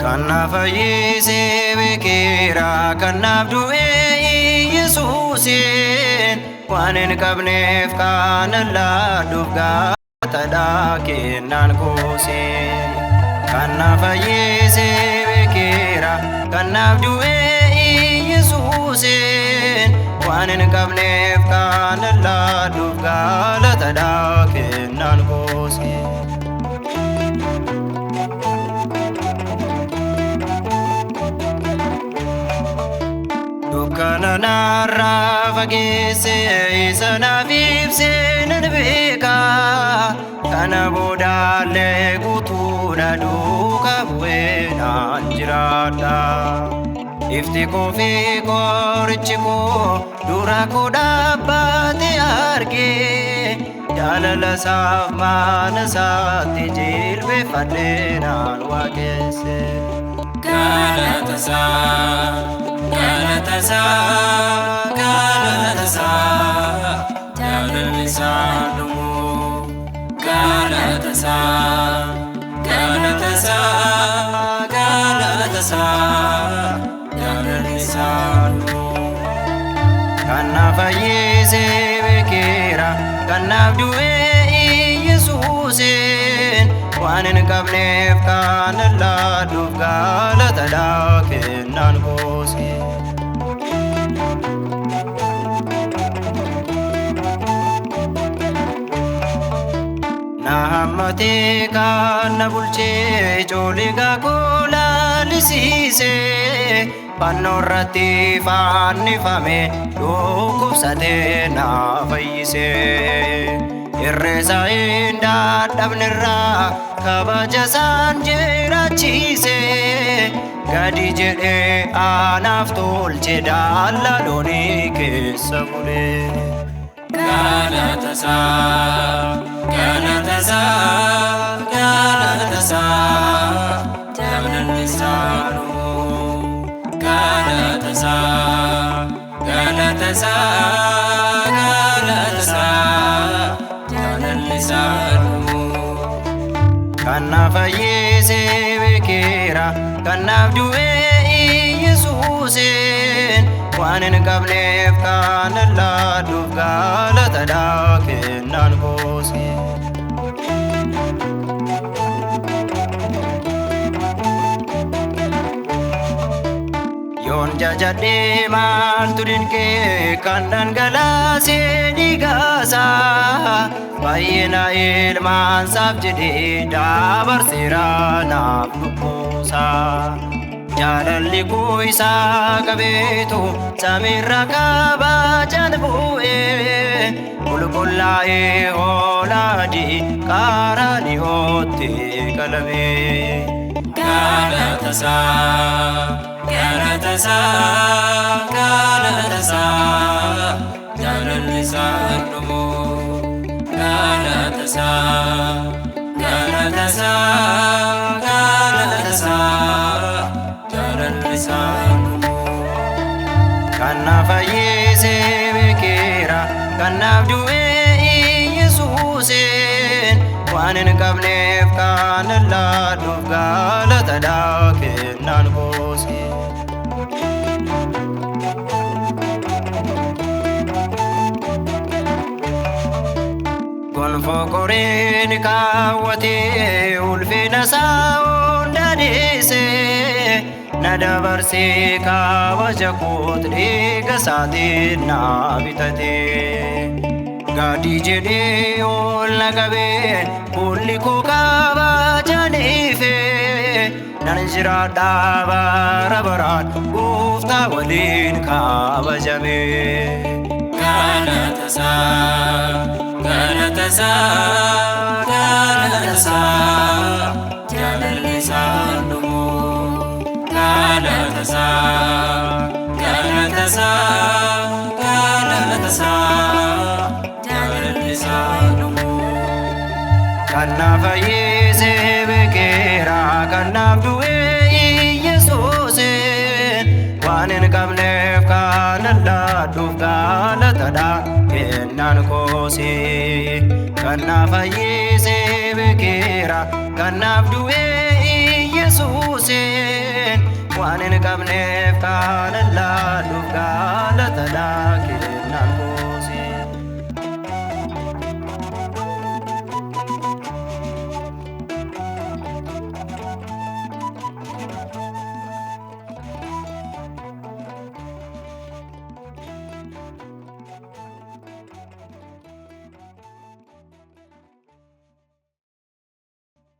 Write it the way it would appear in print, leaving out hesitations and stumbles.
Kanaaf fayyisee beekeera kanaaf du'ee Yesuusin waan hin qabneef kan laaduuf gaatadhaa kennaan kuusin. Kanaaf fayyisee beekeera kanaaf du'ee Yesuusin waan hin qabneef kan laaduuf gaatadhaa kennaan kuusin. Dukkana narraa fageessee isa naaf ibsee nan beeka. Kana boodaallee guutuudha duukaa bu'ee naan jiraadha. Ifti koo fi qorichi koo dura koo dhaabbatee argee. Jaalala isaaf mana isaatti jilbeeffadhee naan waaqesse. Galatasaa jaalalli isaa dhumu. Galatasaa jaalalli isaa dhumu. Kanaaf fayyisee beekeera kanaaf du'ee Yesuusin waan hin qabneef kan laaduuf galatadhaa kennaan kuusin. Na hammatee kan na bulchee ijoollee gaakoo laalisiisee. Fannoo irratti fannifamee dhukkubsatee na fayyisee. Irreessa hin dadhabnerraa kabaja isaan jiraachise. Gadi jedhee anaaf tolche dallaa loonii keessa bulee. Galatasaa jaalalli isaa dhumu. Galatasaa jaalalli isaa dhumu. Kanaaf fayyisee beekeera kanaaf du'ee Yesuusin waan hin qabneef kan laaduuf galatadhaa kennaan kuusin. Yoon jajadhee maaltu dinqee kan dhangalaasee dhiigaasaa. Baay'ina ilmaansaaf jedhee dabarseera naaf lubbuusaa. Jaalalli koo isaa qabeetu samiirra kabajaan bu'ee. Qulqullaa'ee hoolaadii qaaraan hootti qalamee. Galatasaa jaalalli isaa dhumu. Galatasaa jaalalli isaa dhumu. Kanaaf fayyisee beekeera kanaaf du'ee Yesuusin waan hin qabneef kan laaduuf galatadhaa kennaan kuusin. Gonfoo qoreen kaawwatee ulfina isaa hunda dhiisee. Na dabarsee kabaja kooti dhiiga isaatiin na bitatee. Gadi jedhee ol na qabee fuulli koo kabajaniifee. Nan jiraadhaa bara baraan gooftaa waliin kabajamee. Galatasaa jaalalli isaa dhumu. Galatasaa Kanaaf fayyisee beekeera kanaaf du'ee Yesuusin waan hin qabneef kan laadduuf galatadha kennaan koosii. Kanaaf fayyisee beekeera kanaaf du'ee Yesuusin waan hin qabneef kan laadduuf galatadha.